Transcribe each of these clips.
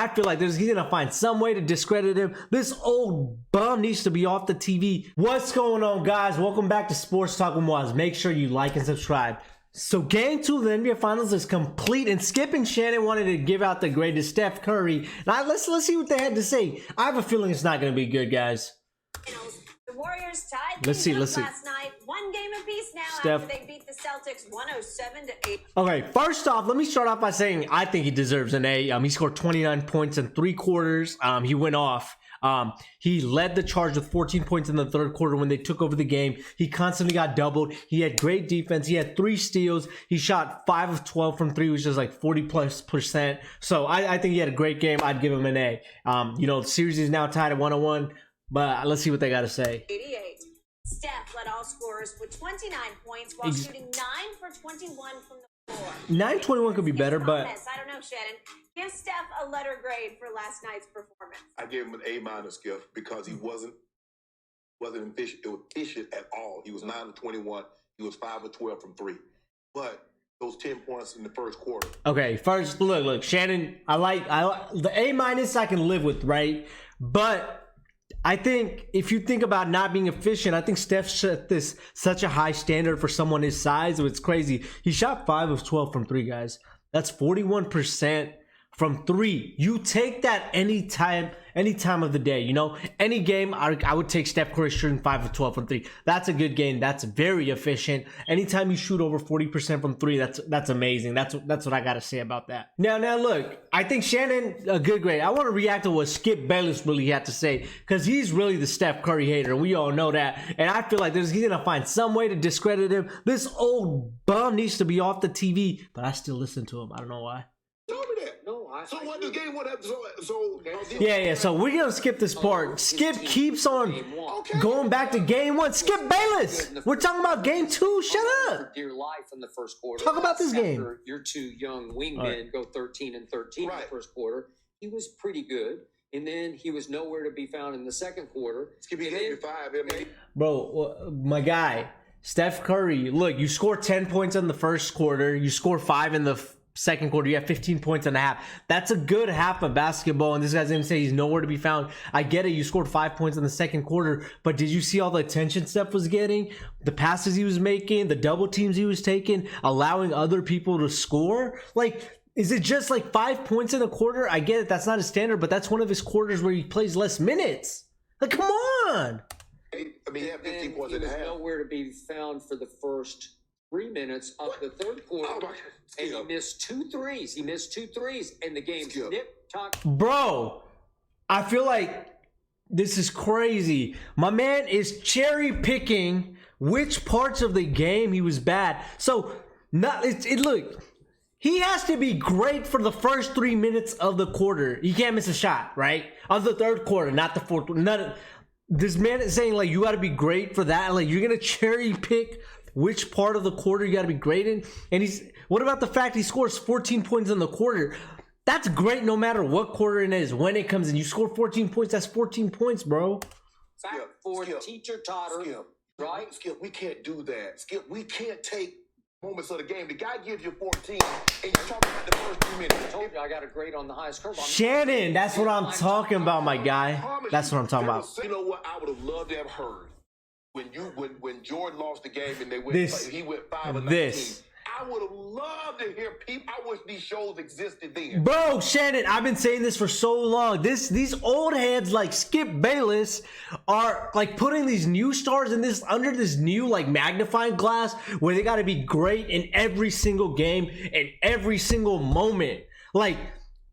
I feel like he's gonna find some way to discredit him. This old bum needs to be off the TV. What's going on, guys? Welcome back to Sports Talk with Moz. Make sure you like and subscribe. So game 2 of the NBA Finals is complete, and Skip and Shannon wanted to give out the grade to Steph Curry. Now let's see what they had to say. I have a feeling it's not gonna be good, guys. The Warriors tied let's see. last night. One game apiece now Steph. after they beat the Celtics 107-8. Okay, first off, let me start off by saying I think he deserves an A. He scored 29 points in 3 quarters. He went off. He led the charge with 14 points in the third quarter when they took over the game. He constantly got doubled. He had great defense. He had 3 steals. He shot 5 of 12 from 3, which is like 40+%. So I think he had a great game. I'd give him an A. The series is now tied at 101, but let's see what they got to say. 88. Steph led all scorers with 29 points while shooting 9 for 21 from the floor. 9-21 could be better, but I don't know, Shannon. Give Steph a letter grade for last night's performance. I gave him an A-, Skip, because he wasn't efficient at all. He was 9 of 21. He was 5 of 12 from 3. But those 10 points in the first quarter. Okay, first look, Shannon. I like the A- I can live with, right? But I think if you think about not being efficient, I think Steph set this such a high standard for someone his size. It's crazy. He shot 5 of 12 from 3, guys. That's 41% from 3. You take that any time of the day, any game. I would take Steph Curry shooting 5 of 12 from 3. That's a good game. That's very efficient. Anytime you shoot over 40% from 3, that's amazing. That's what I gotta say about that. Now look, I think Shannon a good grade. I want to react to what Skip Bayless really had to say, because he's really the Steph Curry hater. We all know that, and I feel like he's gonna find some way to discredit him. This old bum needs to be off the TV, but I still listen to him. I don't know why. So what the game? What happened? Yeah. So we're gonna skip this part. Skip keeps on going back to game 1. Skip Bayless. We're talking about game 2. Shut up. Dear life in the first quarter. Talk about this game. After your 2 young wingmen go 13 and 13 in the first quarter, he was pretty good, and then he was nowhere to be found in the second quarter. Skippy hit 5. Bro, my guy, Steph Curry. Look, you score 10 points in the first quarter. You score 5 in the second quarter. You have 15 points and a half. That's a good half of basketball, and this guy's gonna say he's nowhere to be found. I get it, you scored 5 points in the second quarter, but did you see all the attention Steph was getting? The passes he was making, the double teams he was taking, allowing other people to score? Like, is it just like 5 points in a quarter? I get it, that's not a standard, but that's one of his quarters where he plays less minutes. Like, come on. He had 15 points in he the was half. nowhere to be found for the first 3 minutes of the third quarter, and he missed 2 threes. He missed 2 threes, and the game nip-tuck. Bro, I feel like this is crazy. My man is cherry picking which parts of the game he was bad. So, look, he has to be great for the first 3 minutes of the quarter. He can't miss a shot, right? Of the third quarter, not the fourth. This man is saying, like, you got to be great for that. Like, you're going to cherry pick which part of the quarter you got to be great in. And what about the fact he scores 14 points in the quarter? That's great no matter what quarter it is. When it comes in, you score 14 points, that's 14 points, bro. Fact for teacher totter, right? Skip, we can't do that. Skip, we can't take moments of the game. The guy gives you 14, and you're talking about the first 3 minutes. I told you I got a grade on the highest curve. Shannon, that's what I'm talking about, my guy. That's what I'm talking about. You know what I would have loved to have heard? When Jordan lost the game and he went 5 of 19. I would have loved to hear people. I wish these shows existed then. Bro, Shannon, I've been saying this for so long. These old heads like Skip Bayless are like putting these new stars in under this new like magnifying glass where they got to be great in every single game and every single moment. Like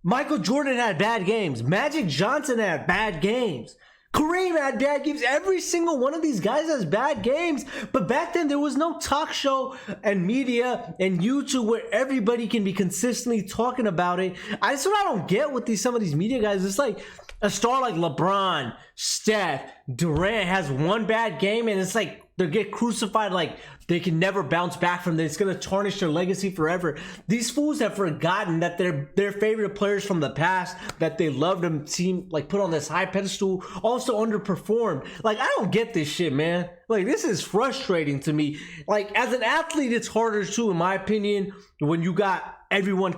Michael Jordan had bad games. Magic Johnson had bad games. Kareem had bad games. Every single one of these guys has bad games. But back then, there was no talk show and media and YouTube where everybody can be consistently talking about it. That's what I don't get with some of these media guys. It's like a star like LeBron, Steph, Durant has one bad game, and it's like they get crucified like they can never bounce back from this. It's going to tarnish their legacy forever. These fools have forgotten that their favorite players from the past, that they loved them, seem like put on this high pedestal, also underperformed. Like, I don't get this shit, man. Like, this is frustrating to me. Like, as an athlete, it's harder too, in my opinion, when you got everyone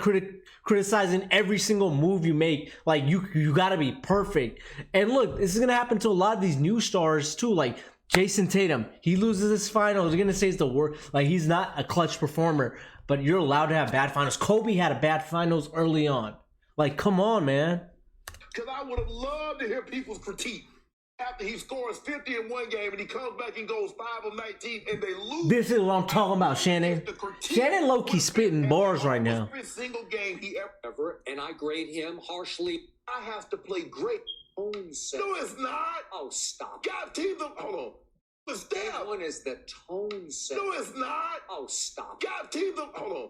criticizing every single move you make. Like you got to be perfect. And look, this is gonna happen to a lot of these new stars too. Like Jason Tatum, he loses his finals. You're gonna say it's the worst. Like he's not a clutch performer, but you're allowed to have bad finals. Kobe had a bad finals early on. Like, come on, man. Because I would have loved to hear people's critique after he scores 50 in one game and he comes back and goes 5 of 19 and they lose. This is what I'm talking about, Shannon. Shannon low-key spitting bars right now. Every single game he ever, and I grade him harshly. I have to play great. No, it's not. Oh, stop. God, teams of, hold on. The Steph. One is the tone set. No, it's not. Oh, stop. God, teams of, hold on.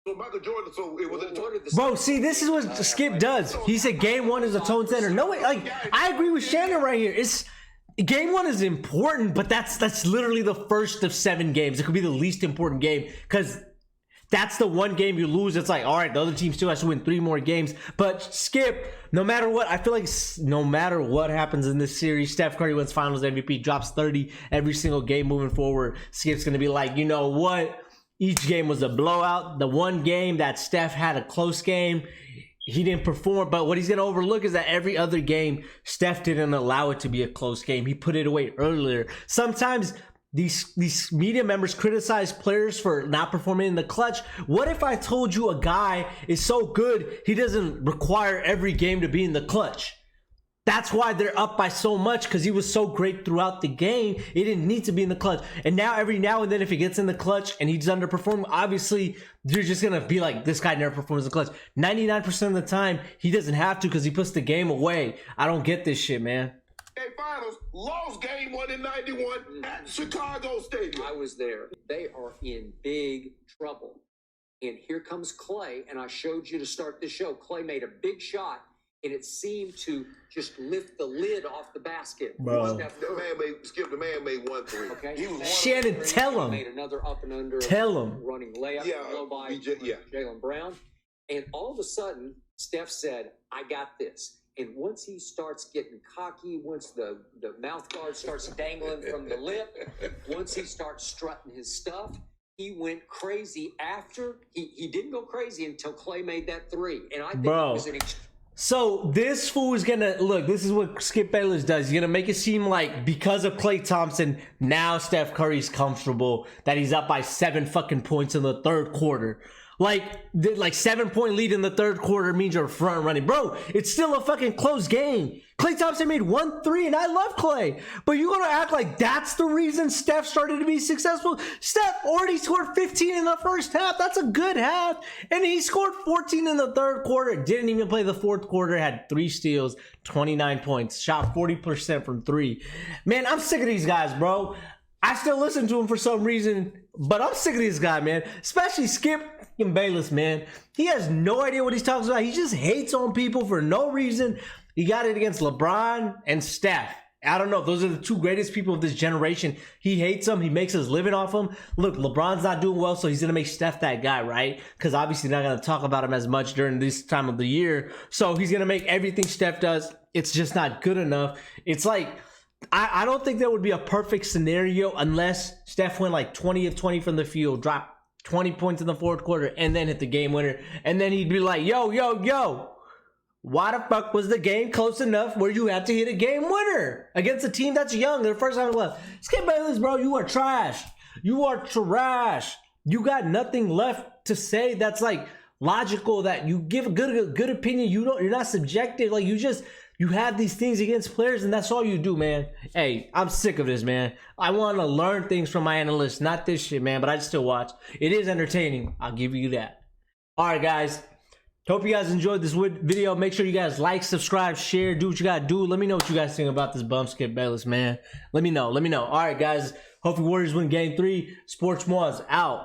So Michael Jordan, so it was Bro, see, this is what Skip does. He said game one is a tone setter. No, like I agree with Shannon right here. It's game one is important, but that's literally the first of 7 games. It could be the least important game because that's the one game you lose. It's like, all right, the other team still has to win 3 more games. But Skip, no matter what, I feel like no matter what happens in this series, Steph Curry wins Finals MVP, drops 30 every single game moving forward. Skip's gonna be like, you know what? Each game was a blowout. The one game that Steph had a close game, he didn't perform. But what he's going to overlook is that every other game, Steph didn't allow it to be a close game. He put it away earlier. Sometimes these media members criticize players for not performing in the clutch. What if I told you a guy is so good, he doesn't require every game to be in the clutch? That's why they're up by so much, because he was so great throughout the game. He didn't need to be in the clutch. And now every now and then if he gets in the clutch and he's underperforming, obviously you're just going to be like, this guy never performs in the clutch. 99% of the time, he doesn't have to because he puts the game away. I don't get this shit, man. Finals, lost game 1 in 91 at Chicago Stadium. I was there. They are in big trouble. And here comes Clay, and I showed you to start the show. Clay made a big shot, and it seemed to just lift the lid off the basket. Bro. The man made 1 3. Okay. He was Shannon, tell him. Made another up and under. Tell him. Running layup. Blow by Jaylen Brown. And all of a sudden, Steph said, I got this. And once he starts getting cocky, once the mouth guard starts dangling from the lip, once he starts strutting his stuff, he went crazy after. He didn't go crazy until Clay made that 3. And I think it was an So this fool is gonna look. This is what Skip Bayless does. He's gonna make it seem like because of Klay Thompson, now Steph Curry's comfortable that he's up by 7 fucking points in the 3rd quarter. Like 7-point lead in the 3rd quarter means you're front running, bro. It's still a fucking close game. Klay Thompson made 1 3, and I love Klay, but you're gonna act like that's the reason Steph started to be successful. Steph already scored 15 in the first half. That's a good half, and he scored 14 in the 3rd quarter. Didn't even play the 4th quarter. Had 3 steals, 29 points, shot 40% from 3. Man, I'm sick of these guys, bro. I still listen to him for some reason, but I'm sick of this guy, man. Especially Skip Bayless, man. He has no idea what he's talking about. He just hates on people for no reason. He got it against LeBron and Steph. I don't know. Those are the 2 greatest people of this generation. He hates them. He makes his living off them. Look, LeBron's not doing well, so he's going to make Steph that guy, right? Because obviously not going to talk about him as much during this time of the year. So he's going to make everything Steph does. It's just not good enough. It's like, I don't think there would be a perfect scenario unless Steph went like 20 of 20 from the field, dropped 20 points in the 4th quarter, and then hit the game winner. And then he'd be like, yo, why the fuck was the game close enough where you had to hit a game winner against a team that's young? Their first time left. Skip Bayless, bro, you are trash. You are trash. You got nothing left to say that's like logical, that you give a good opinion. You're not subjective. Like you have these things against players, and that's all you do, man. Hey, I'm sick of this, man. I want to learn things from my analysts, not this shit, man, but I still watch. It is entertaining. I'll give you that. All right, guys. Hope you guys enjoyed this video. Make sure you guys like, subscribe, share, do what you got to do. Let me know what you guys think about this bum Skip Bayless, man. Let me know. All right, guys. Hopefully Warriors win Game 3. Sports Moz out.